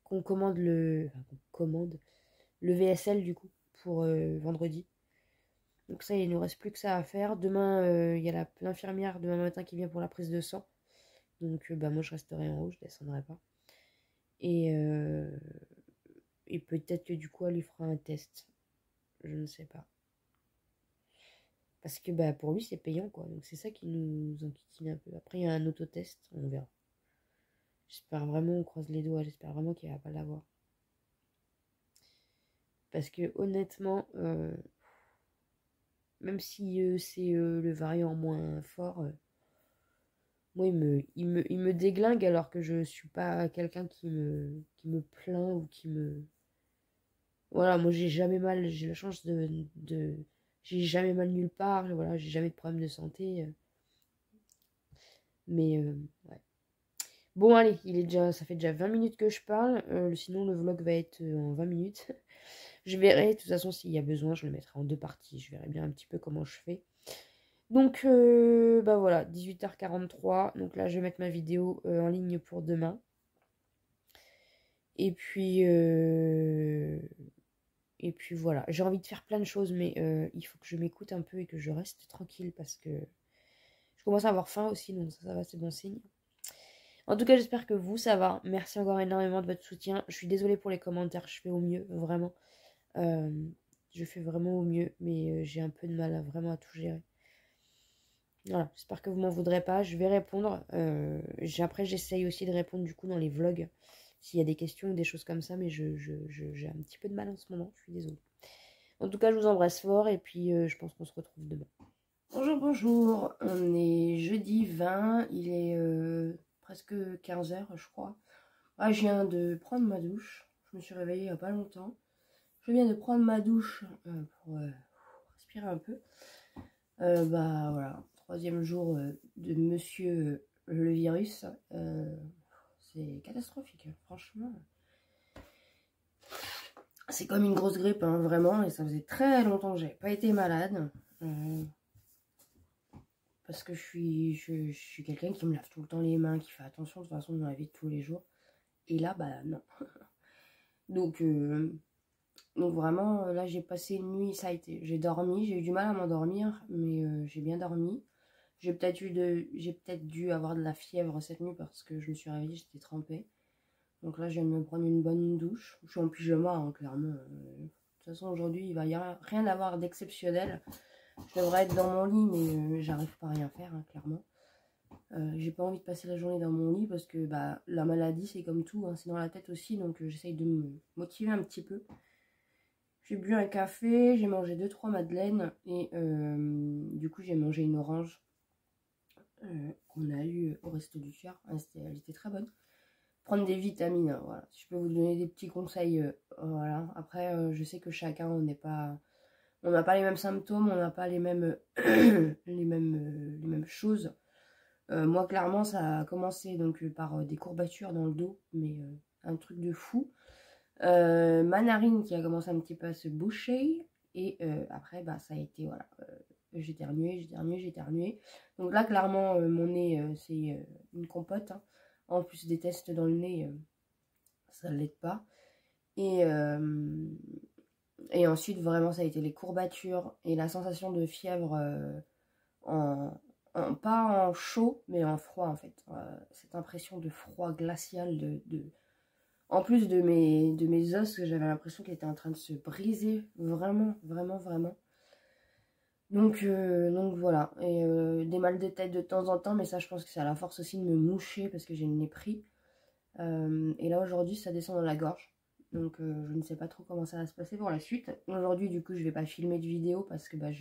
qu'on commande qu'on commande le VSL du coup pour vendredi. Donc ça, il ne nous reste plus que ça à faire. Demain, il y a l'infirmière demain matin qui vient pour la prise de sang. Donc bah moi je resterai en haut, je descendrai pas. Et Et peut-être que du coup, elle lui fera un test. Je ne sais pas. Parce que bah, pour lui, c'est payant, quoi. Donc c'est ça qui nous enquiquine un peu. Après, il y a un autotest, on verra. J'espère vraiment, on croise les doigts, j'espère vraiment qu'il va pas l'avoir. Parce que honnêtement, même si c'est le variant moins fort, moi il me déglingue alors que je suis pas quelqu'un qui me plaint ou qui me. Voilà, moi j'ai jamais mal, j'ai la chance j'ai jamais mal nulle part, voilà, j'ai jamais de problème de santé. Mais ouais. Bon allez, ça fait déjà 20 minutes que je parle, sinon le vlog va être en 20 minutes. Je verrai, de toute façon s'il y a besoin, je le mettrai en 2 parties, je verrai bien un petit peu comment je fais. Donc bah voilà, 18h43, donc là je vais mettre ma vidéo en ligne pour demain. Et puis voilà, j'ai envie de faire plein de choses, mais il faut que je m'écoute un peu et que je reste tranquille parce que je commence à avoir faim aussi, donc ça va, c'est bon signe. En tout cas, j'espère que vous, ça va. Merci encore énormément de votre soutien. Je suis désolée pour les commentaires, je fais au mieux, vraiment. Je fais vraiment au mieux, mais j'ai un peu de mal vraiment à tout gérer. Voilà, j'espère que vous m'en voudrez pas. Je vais répondre. Après, j'essaye aussi de répondre du coup dans les vlogs s'il y a des questions ou des choses comme ça, mais j'ai un petit peu de mal en ce moment. Je suis désolée. En tout cas, je vous embrasse fort et puis je pense qu'on se retrouve demain. Bonjour, bonjour. On est jeudi 20. Il est presque 15h, je crois. Ah, je viens de prendre ma douche. Je me suis réveillée il n'y a pas longtemps. Je viens de prendre ma douche pour respirer un peu. Bah voilà, 3e jour de monsieur le virus. C'est catastrophique, franchement. C'est comme une grosse grippe, hein, vraiment. Et ça faisait très longtemps que j'avais pas été malade. Parce que je suis quelqu'un qui me lave tout le temps les mains, qui fait attention de toute façon dans la vie de tous les jours. Et là, bah non. Donc vraiment, là j'ai passé une nuit, ça a été. J'ai dormi, j'ai eu du mal à m'endormir, mais j'ai bien dormi. J'ai peut-être dû avoir de la fièvre cette nuit parce que je me suis réveillée, j'étais trempée. Donc là, je viens de me prendre une bonne douche. Je suis en pyjama, hein, clairement. De toute façon, aujourd'hui, il va y rien avoir d'exceptionnel. Je devrais être dans mon lit, mais j'arrive pas à rien faire, hein, clairement. J'ai pas envie de passer la journée dans mon lit parce que bah, la maladie, c'est comme tout, hein, c'est dans la tête aussi. Donc j'essaye de me motiver un petit peu. J'ai bu un café, j'ai mangé 2-3 madeleines et du coup, j'ai mangé une orange. Qu'on a eu au Resto du Cœur. Elle était très bonne. Prendre des vitamines, hein, voilà. Si je peux vous donner des petits conseils, voilà. Après, je sais que chacun, on n'a pas les mêmes symptômes, on n'a pas les mêmes, les mêmes choses. Moi, clairement, ça a commencé donc par des courbatures dans le dos, mais un truc de fou. Ma narine qui a commencé un petit peu à se boucher. Et après, bah, ça a été, voilà, j'ai éternué. Donc là, clairement, mon nez, c'est une compote. Hein. En plus des tests dans le nez, ça ne l'aide pas. Et ensuite, vraiment, ça a été les courbatures et la sensation de fièvre pas en chaud, mais en froid, en fait. Cette impression de froid glacial, en plus de mes os, que j'avais l'impression qu'ils étaient en train de se briser. Vraiment, vraiment, vraiment. Donc voilà, et des mal de tête de temps en temps, mais ça je pense que c'est à la force aussi de me moucher parce que j'ai le nez pris. Et là aujourd'hui ça descend dans la gorge, donc je ne sais pas trop comment ça va se passer pour la suite. Aujourd'hui du coup je vais pas filmer de vidéo parce que bah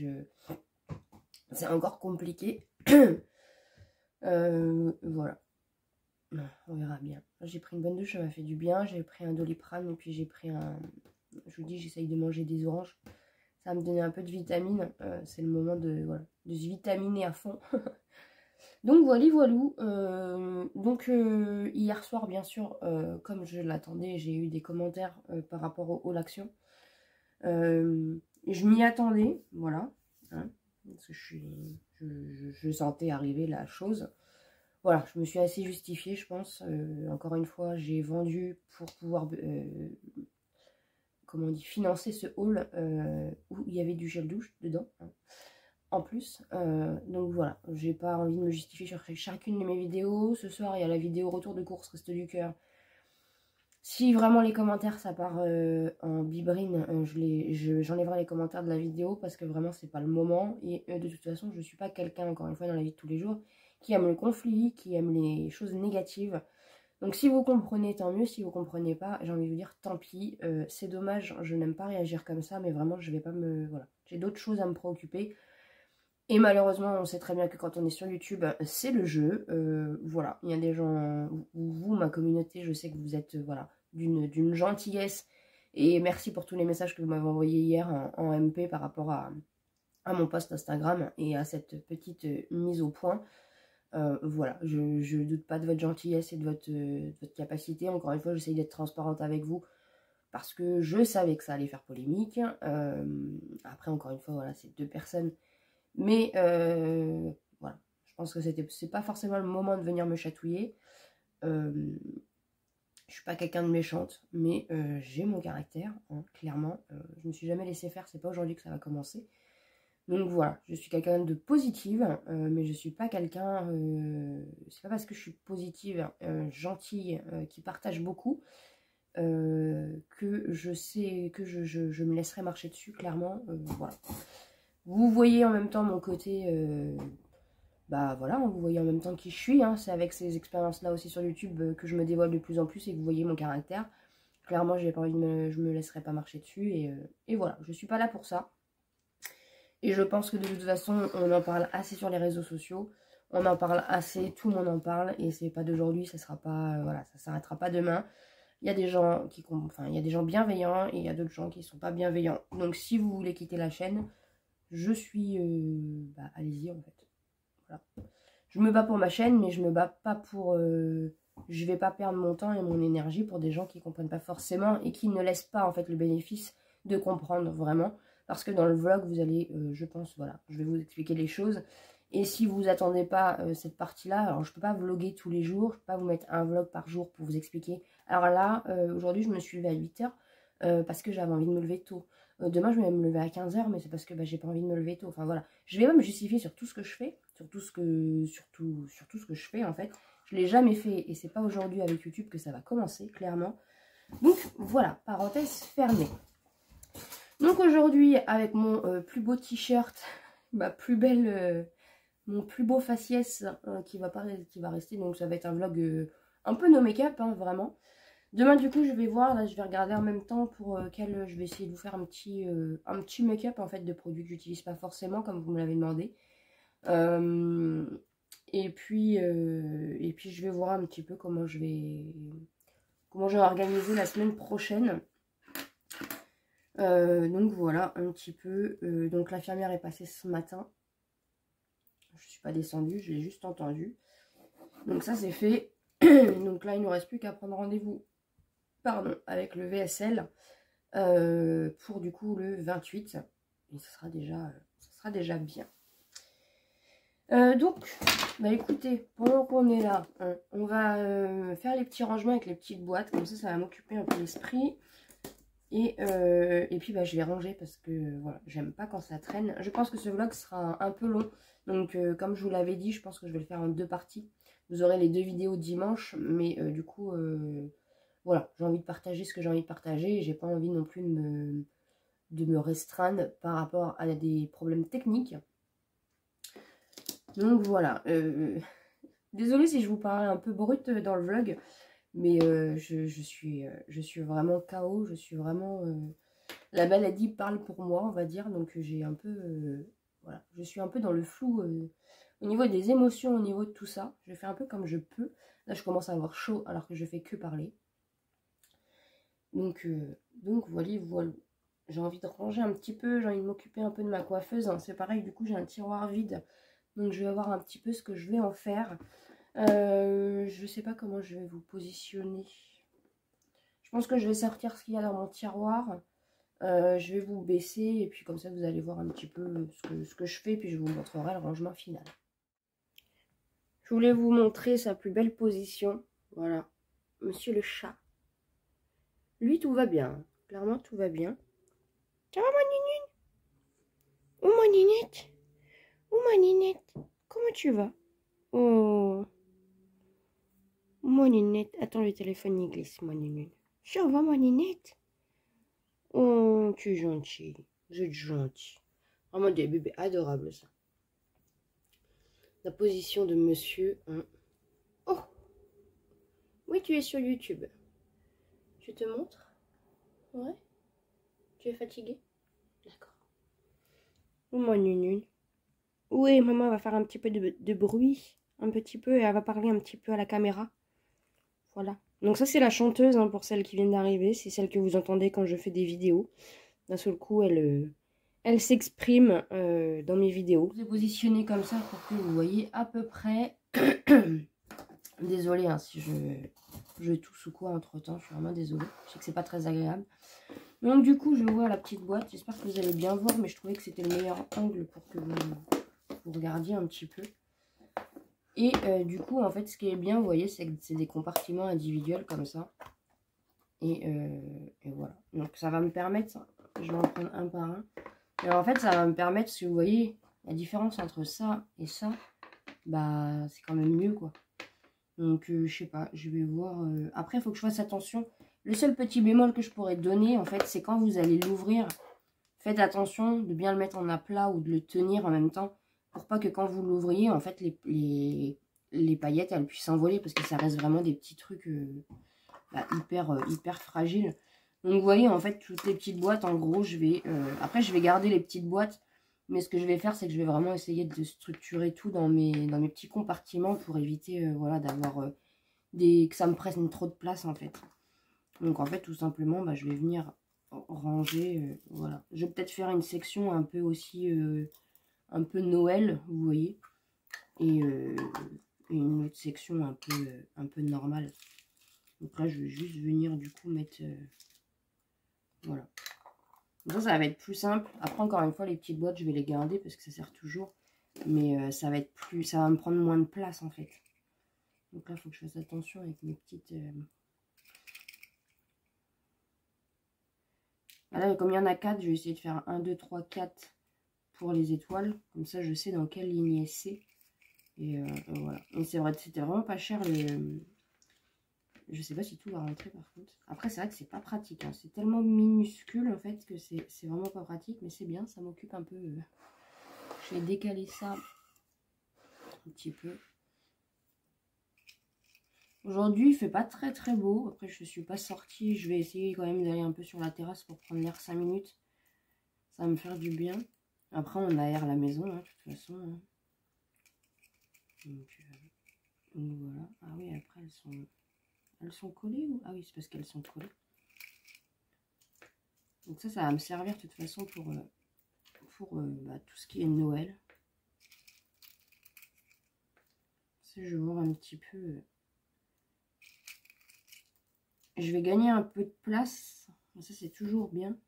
c'est encore compliqué. Voilà, on verra bien. J'ai pris une bonne douche, ça m'a fait du bien, j'ai pris un Doliprane et puis j'ai pris je vous dis j'essaye de manger des oranges. Ça va me donner un peu de vitamine. C'est le moment de se vitaminer à fond. Donc voilà, voilou. Donc hier soir, bien sûr, comme je l'attendais, j'ai eu des commentaires par rapport au l'action. Je m'y attendais, voilà. Hein, parce que je sentais arriver la chose. Voilà, je me suis assez justifiée, je pense. Encore une fois, j'ai vendu pour pouvoir... comment on dit, financer ce haul où il y avait du gel douche dedans, hein, en plus. Donc voilà, j'ai pas envie de me justifier sur chacune de mes vidéos. Ce soir, il y a la vidéo retour de course Resto du Cœur. Si vraiment les commentaires ça part en bibrine, j'enlèverai les commentaires de la vidéo parce que vraiment c'est pas le moment. Et de toute façon je suis pas quelqu'un, encore une fois dans la vie de tous les jours, qui aime le conflit, qui aime les choses négatives. Donc si vous comprenez tant mieux, si vous comprenez pas, j'ai envie de vous dire tant pis. C'est dommage, je n'aime pas réagir comme ça, mais vraiment je vais pas me... Voilà, j'ai d'autres choses à me préoccuper. Et malheureusement, on sait très bien que quand on est sur YouTube, c'est le jeu. Voilà, il y a des gens, vous, ma communauté, je sais que vous êtes voilà, d'une gentillesse. Et merci pour tous les messages que vous m'avez envoyés hier en MP par rapport à mon post Instagram et à cette petite mise au point. Voilà, je ne doute pas de votre gentillesse et de votre capacité. Encore une fois, j'essaie d'être transparente avec vous parce que je savais que ça allait faire polémique. Après, encore une fois, voilà, c'est deux personnes. Mais voilà, je pense que c'est pas forcément le moment de venir me chatouiller. Je suis pas quelqu'un de méchante, mais j'ai mon caractère, hein, clairement. Je me suis jamais laissé faire, c'est pas aujourd'hui que ça va commencer. Donc voilà, je suis quelqu'un de positive, mais je suis pas quelqu'un... c'est pas parce que je suis positive, gentille, qui partage beaucoup, que je sais que je me laisserai marcher dessus, clairement. Voilà. Vous voyez en même temps mon côté, bah voilà, vous voyez en même temps qui je suis, hein, c'est avec ces expériences-là aussi sur YouTube que je me dévoile de plus en plus et que vous voyez mon caractère. Clairement, j'ai pas envie je me laisserai pas marcher dessus et voilà, je suis pas là pour ça. Et je pense que de toute façon, on en parle assez sur les réseaux sociaux, on en parle assez, tout le monde en parle et c'est pas d'aujourd'hui, ça sera pas, voilà, ça s'arrêtera pas demain. Il y a des gens il y a des gens bienveillants et il y a d'autres gens qui sont pas bienveillants. Donc si vous voulez quitter la chaîne, je suis... bah, allez-y en fait. Voilà. Je me bats pour ma chaîne, mais je me bats pas pour... je vais pas perdre mon temps et mon énergie pour des gens qui comprennent pas forcément et qui ne laissent pas en fait le bénéfice de comprendre vraiment. Parce que dans le vlog, vous allez, je pense, voilà, je vais vous expliquer les choses. Et si vous attendez pas cette partie-là, alors je peux pas vlogger tous les jours, je peux pas vous mettre un vlog par jour pour vous expliquer. Alors là, aujourd'hui, je me suis levée à 8 h parce que j'avais envie de me lever tôt. Demain, je vais me lever à 15 h, mais c'est parce que bah, j'ai pas envie de me lever tôt. Enfin voilà, je vais pas me justifier sur tout ce que je fais, sur tout ce que je fais en fait. Je l'ai jamais fait et c'est pas aujourd'hui avec YouTube que ça va commencer, clairement. Donc voilà, parenthèse fermée. Donc aujourd'hui, avec mon plus beau t-shirt, ma plus belle, mon plus beau faciès qui va rester, donc ça va être un vlog un peu no make-up, hein, vraiment. Demain, du coup, je vais voir, là, je vais regarder en même temps pour je vais essayer de vous faire un petit make-up, en fait, de produits que j'utilise pas forcément, comme vous me l'avez demandé. Et puis, je vais voir un petit peu comment je vais organiser la semaine prochaine. Donc voilà, un petit peu. Donc l'infirmière est passée ce matin. Je suis pas descendue, je l'ai juste entendu. Donc ça, c'est fait. Donc là, il ne nous reste plus qu'à prendre rendez-vous, pardon, avec le VSL pour du coup le 28. Et ça sera déjà bien. Donc, bah écoutez, pendant qu'on est là, hein, on va faire les petits rangements avec les petites boîtes. Comme ça va m'occuper un peu l'esprit. Et puis bah, je vais ranger parce que voilà, j'aime pas quand ça traîne. Je pense que ce vlog sera un peu long. Donc comme je vous l'avais dit, je pense que je vais le faire en 2 parties. Vous aurez les 2 vidéos dimanche. Mais du coup, voilà, j'ai envie de partager ce que j'ai envie de partager. J'ai pas envie non plus de me restreindre par rapport à des problèmes techniques. Donc voilà. Désolée si je vous parle un peu brut dans le vlog. Mais je suis vraiment KO, je suis vraiment... la maladie parle pour moi, on va dire. Donc j'ai un peu... voilà, je suis un peu dans le flou au niveau des émotions, au niveau de tout ça. Je fais un peu comme je peux. Là, je commence à avoir chaud alors que je fais que parler. Donc voilà, voilà. J'ai envie de ranger un petit peu, j'ai envie de m'occuper un peu de ma coiffeuse. Hein. C'est pareil, du coup, j'ai un tiroir vide. Donc je vais voir un petit peu ce que je vais en faire. Je sais pas comment je vais vous positionner. Je pense que je vais sortir ce qu'il y a dans mon tiroir. Je vais vous baisser et puis comme ça vous allez voir un petit peu ce que je fais. Puis je vous montrerai le rangement final. Je voulais vous montrer sa plus belle position. Voilà. Monsieur le chat. Lui tout va bien. Clairement tout va bien. Ça va ma ninette? Oh ma ninette? Oh ma ninette? Comment tu vas? Oh. Mon ninette. Attends, le téléphone il glisse, mon ninette. Ça va, ma nénette? Oh, tu es gentil. Vous êtes gentil. Vraiment des bébés adorables, ça. La position de monsieur. Hein. Oh, oui, tu es sur YouTube. Je te montre? Ouais. Tu es fatigué? D'accord. Oh, mon nunune. Oui, maman va faire un petit peu de bruit. Un petit peu, et elle va parler un petit peu à la caméra. Voilà. Donc ça, c'est la chanteuse, hein, pour celles qui viennent d'arriver. C'est celle que vous entendez quand je fais des vidéos. D'un seul coup, elle s'exprime dans mes vidéos. Je vous ai positionné comme ça pour que vous voyez à peu près. Désolée hein, si je tousse ou quoi entre temps, je suis vraiment désolée. Je sais que c'est pas très agréable. Donc du coup, je vois la petite boîte. J'espère que vous allez bien voir, mais je trouvais que c'était le meilleur angle pour que vous regardiez un petit peu. Et du coup, en fait, ce qui est bien, vous voyez, c'est que c'est des compartiments individuels comme ça. Et voilà. Donc ça va me permettre, je vais en prendre un par un. Et en fait, ça va me permettre, si vous voyez, la différence entre ça et ça, bah c'est quand même mieux, quoi. Donc, je sais pas, je vais voir. Après, il faut que je fasse attention. Le seul petit bémol que je pourrais donner, en fait, c'est quand vous allez l'ouvrir, faites attention de bien le mettre en aplat ou de le tenir en même temps, pour pas que quand vous l'ouvriez, en fait, les paillettes, elles puissent s'envoler, parce que ça reste vraiment des petits trucs hyper fragiles. Donc, vous voyez, en fait, toutes les petites boîtes, en gros, je vais... après, je vais garder les petites boîtes, mais ce que je vais faire, c'est que je vais vraiment essayer de structurer tout dans mes petits compartiments pour éviter voilà, d'avoir que ça me prenne trop de place, en fait. Donc, en fait, tout simplement, bah, je vais venir ranger, voilà. Je vais peut-être faire une section un peu aussi, un peu Noël, vous voyez. Et une autre section un peu normale. Donc là, je vais juste venir, du coup, mettre... voilà. Donc ça va être plus simple. Après, encore une fois, les petites boîtes, je vais les garder parce que ça sert toujours. Mais ça va être plus... ça va me prendre moins de place, en fait. Donc là, il faut que je fasse attention avec mes petites... Là, comme il y en a 4, je vais essayer de faire 1, 2, 3, 4 pour les étoiles. Comme ça, je sais dans quelle lignée c'est. Et voilà. Et c'est vrai, c'était vraiment pas cher. Je sais pas si tout va rentrer, par contre. Après, c'est vrai que c'est pas pratique. Hein. C'est tellement minuscule, en fait, que c'est vraiment pas pratique. Mais c'est bien, ça m'occupe un peu... Je vais décaler ça un petit peu. Aujourd'hui, il fait pas très beau. Après, je suis pas sortie. Je vais essayer quand même d'aller un peu sur la terrasse pour prendre l'air 5 minutes. Ça va me faire du bien. Après, on aère la maison, hein, de toute façon. Hein. Donc, voilà. Ah oui, après, elles sont collées ou... Ah oui, c'est parce qu'elles sont collées. Donc ça va me servir de toute façon pour tout ce qui est Noël. Ça, je vais voir un petit peu... Je vais gagner un peu de place. Ça, c'est toujours bien.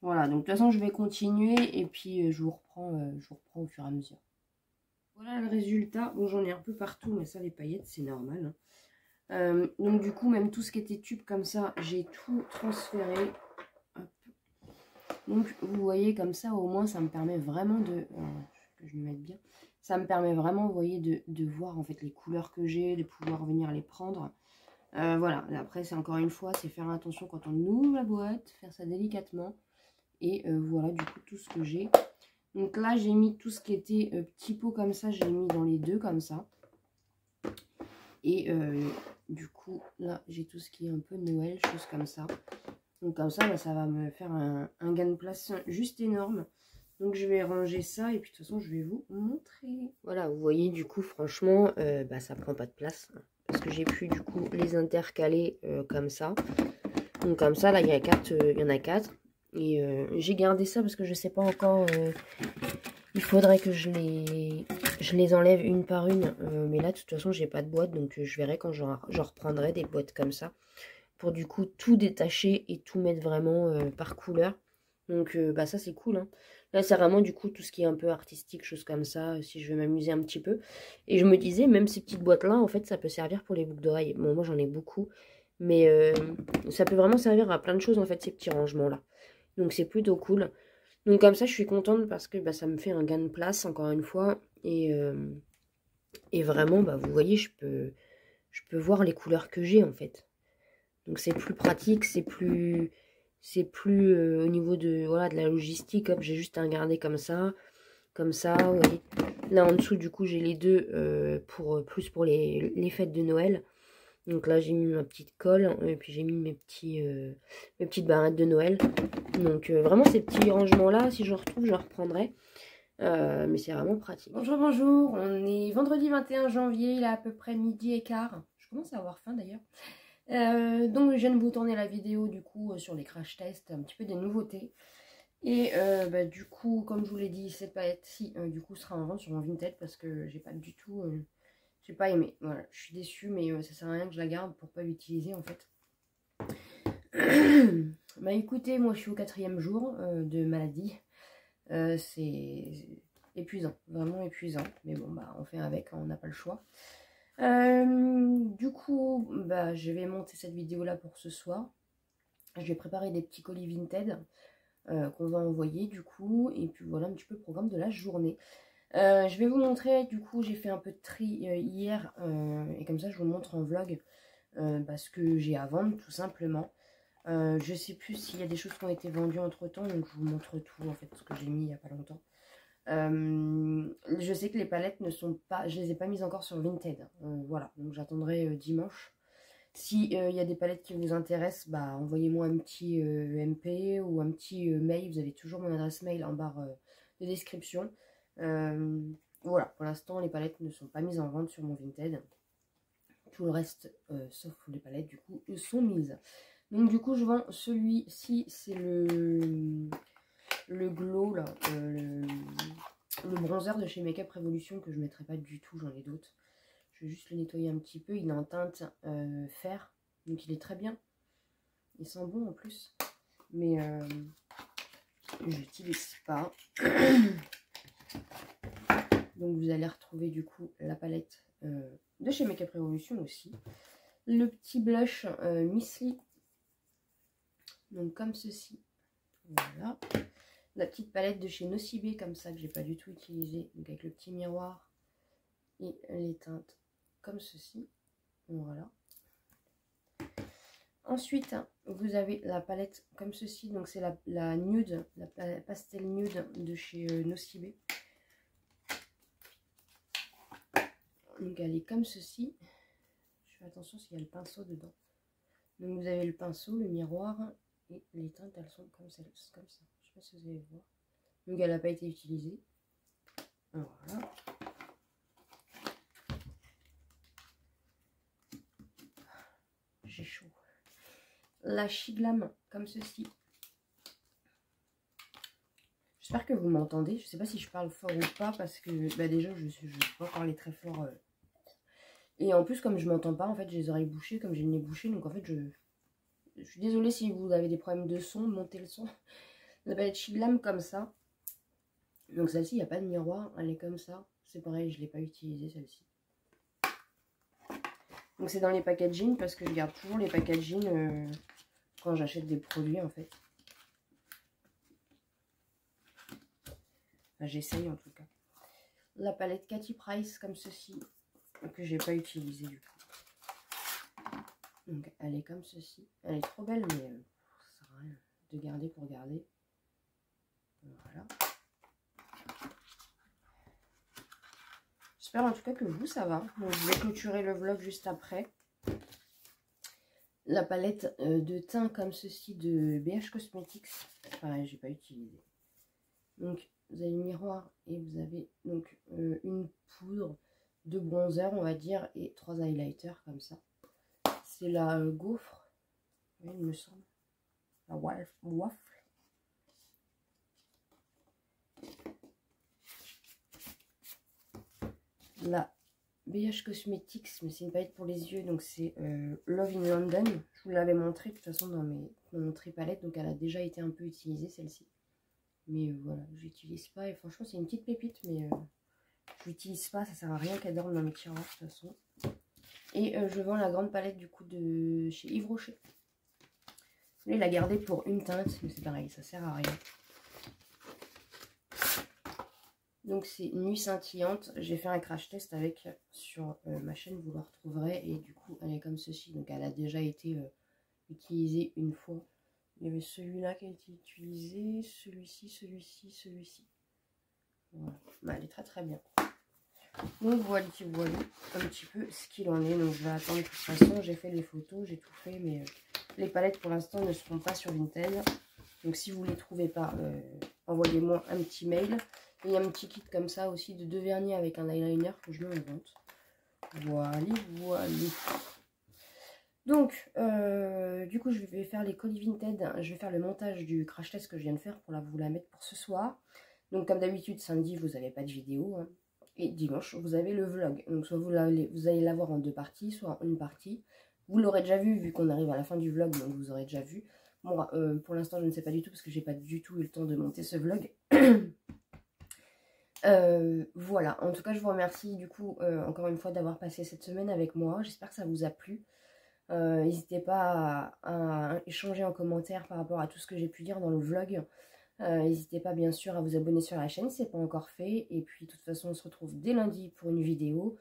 Voilà, donc de toute façon, je vais continuer et puis je vous reprends au fur et à mesure. Voilà le résultat. Bon, j'en ai un peu partout, mais ça, les paillettes, c'est normal. Hein. Donc du coup, même tout ce qui était tube comme ça, j'ai tout transféré. Hop. Donc vous voyez comme ça, au moins, ça me permet vraiment de... que je me mette bien. Ça me permet vraiment, vous voyez, de voir en fait les couleurs que j'ai, de pouvoir venir les prendre. Voilà, après, c'est encore une fois, c'est faire attention quand on ouvre la boîte, faire ça délicatement. Et voilà, du coup, tout ce que j'ai. Donc là, j'ai mis tout ce qui était petit pot comme ça, j'ai mis dans les deux comme ça. Et du coup, là, j'ai tout ce qui est un peu Noël, choses comme ça. Donc comme ça, bah, ça va me faire un gain de place juste énorme. Donc je vais ranger ça et puis de toute façon, je vais vous montrer. Voilà, vous voyez, du coup, franchement, ça prend pas de place. Parce que j'ai pu, du coup, les intercaler comme ça. Donc comme ça, là, il y en a 4. Et j'ai gardé ça parce que je sais pas encore... il faudrait que je les enlève une par une. Mais là, de toute façon, j'ai pas de boîte. Donc je verrai quand j'en reprendrai des boîtes comme ça. Pour du coup tout détacher et tout mettre vraiment par couleur. Donc ça, c'est cool. Hein. Là, c'est vraiment du coup tout ce qui est un peu artistique, choses comme ça. Si je veux m'amuser un petit peu. Et je me disais, même ces petites boîtes-là, en fait, ça peut servir pour les boucles d'oreilles. Bon, moi, j'en ai beaucoup. Mais ça peut vraiment servir à plein de choses, en fait, ces petits rangements-là. Donc c'est plutôt cool. Donc comme ça, je suis contente parce que bah, ça me fait un gain de place, encore une fois. Et vraiment, bah, vous voyez, je peux voir les couleurs que j'ai, en fait. Donc c'est plus pratique, c'est plus au niveau de, voilà, de la logistique. Hop, j'ai juste à regarder comme ça, vous voyez. Là, en dessous, du coup, j'ai les deux plus pour les fêtes de Noël. Donc là, j'ai mis ma petite colle et puis j'ai mis mes petites barrettes de Noël. Donc vraiment, ces petits rangements-là, si je retrouve, je reprendrai. Mais c'est vraiment pratique. Bonjour, bonjour. On est vendredi 21 janvier, il est à peu près midi et quart. Je commence à avoir faim d'ailleurs. Donc je viens de vous tourner la vidéo du coup sur les crash tests, un petit peu des nouveautés. Et bah, du coup, comme je vous l'ai dit, cette palette-ci du coup sera en vente sur mon Vinted parce que j'ai pas du tout... j'ai pas aimé. Voilà, je suis déçue, mais ça sert à rien que je la garde pour pas l'utiliser en fait. Bah écoutez, moi je suis au 4e jour de maladie. C'est épuisant, vraiment épuisant. Mais bon, bah on fait avec, on n'a pas le choix. Du coup, bah je vais monter cette vidéo là pour ce soir. Je vais préparer des petits colis Vinted qu'on va envoyer du coup. Et puis voilà un petit peu le programme de la journée. Je vais vous montrer, du coup j'ai fait un peu de tri hier et comme ça je vous montre en vlog ce que j'ai à vendre tout simplement. Je sais plus s'il y a des choses qui ont été vendues entre temps, donc je vous montre tout en fait ce que j'ai mis il n'y a pas longtemps. Je sais que les palettes ne sont pas, je les ai pas mises encore sur Vinted, voilà, donc j'attendrai dimanche. Si il y a des palettes qui vous intéressent, bah envoyez-moi un petit MP ou un petit mail, vous avez toujours mon adresse mail en barre de description. Voilà, pour l'instant les palettes ne sont pas mises en vente sur mon Vinted. Tout le reste, sauf les palettes du coup, sont mises. Donc du coup je vends celui-ci, c'est le glow là, le bronzer de chez Makeup Revolution que je ne mettrai pas du tout, j'en ai d'autres. Je vais juste le nettoyer un petit peu, il est en teinte fer, donc il est très bien. Il sent bon en plus, mais je n'utilise pas. Donc vous allez retrouver du coup la palette de chez Makeup Revolution aussi. Le petit blush Miss Lee, donc comme ceci, voilà. La petite palette de chez Nocibé comme ça que j'ai pas du tout utilisé, donc avec le petit miroir et les teintes comme ceci, voilà. Ensuite vous avez la palette comme ceci, donc c'est la nude, la pastel nude de chez Nocibé. Donc elle est comme ceci. Je fais attention s'il y a le pinceau dedans. Donc vous avez le pinceau, le miroir et les teintes elles sont comme ça. Je sais pas si vous allez voir. Donc elle n'a pas été utilisée. Voilà. J'ai chaud. La Chiglam comme ceci. J'espère que vous m'entendez. Je sais pas si je parle fort ou pas parce que bah déjà je ne peux pas parler très fort. Et en plus comme je m'entends pas, en fait j'ai les oreilles bouchées, comme j'ai le nez bouché. Donc en fait je suis désolée si vous avez des problèmes de son, montez le son. La palette Chiglam comme ça. Donc celle-ci, il n'y a pas de miroir, elle est comme ça. C'est pareil, je ne l'ai pas utilisée celle-ci. Donc c'est dans les packaging parce que je garde toujours les packaging quand j'achète des produits en fait. Enfin, j'essaye en tout cas. La palette Cathy Price comme ceci, que j'ai pas utilisée du coup. Donc elle est comme ceci. Elle est trop belle mais ça sert à rien de garder pour garder. Voilà. J'espère en tout cas que vous ça va. Donc je vais clôturer le vlog juste après. La palette de teint comme ceci de BH Cosmetics. Pareil, j'ai pas utilisé. Donc vous avez le miroir et vous avez donc une poudre de bronzer on va dire et 3 highlighters comme ça. C'est la gaufre, oui, il me semble. La waffle. La BH Cosmetics, mais c'est une palette pour les yeux, donc c'est Love in London. Je vous l'avais montré de toute façon dans mon tri-palette, donc elle a déjà été un peu utilisée celle-ci. Mais voilà, je l'utilise pas et franchement c'est une petite pépite, mais je l'utilise pas, ça sert à rien qu'elle dorme dans mes tiroirs de toute façon. Et je vends la grande palette du coup de chez Yves Rocher. Là, il a gardé pour une teinte, mais c'est pareil, ça sert à rien. Donc c'est Nuit scintillante. J'ai fait un crash test avec sur ma chaîne, vous le retrouverez. Et du coup, elle est comme ceci. Donc elle a déjà été utilisée une fois. Il y avait celui-là qui a été utilisé, celui-ci, celui-ci, celui-ci. Voilà. Bah, elle est très très bien. Donc voilà, voilà un petit peu ce qu'il en est. Donc je vais attendre de toute façon. J'ai fait les photos, j'ai tout fait. Mais les palettes pour l'instant ne seront pas sur Vinted. Donc si vous ne les trouvez pas, envoyez-moi un petit mail. Et il y a un petit kit comme ça aussi de 2 vernis avec un eyeliner que je me invente. Voilà, voilà. Donc, du coup, je vais faire les colis Vinted. Je vais faire le montage du crash test que je viens de faire pour vous la mettre pour ce soir. Donc, comme d'habitude, samedi, vous n'avez pas de vidéo. Hein. Et dimanche, vous avez le vlog. Donc, soit vous allez l'avoir en 2 parties, soit en une partie. Vous l'aurez déjà vu qu'on arrive à la fin du vlog, donc vous aurez déjà vu. Moi, pour l'instant, je ne sais pas du tout parce que j'ai pas du tout eu le temps de monter ce vlog. Voilà, en tout cas, je vous remercie du coup, encore une fois, d'avoir passé cette semaine avec moi. J'espère que ça vous a plu. N'hésitez pas à échanger en commentaire par rapport à tout ce que j'ai pu dire dans le vlog. N'hésitez pas bien sûr à vous abonner sur la chaîne si ce n'est pas encore fait. Et puis de toute façon on se retrouve dès lundi pour une vidéo.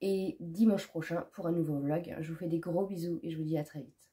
Et dimanche prochain pour un nouveau vlog. Je vous fais des gros bisous et je vous dis à très vite.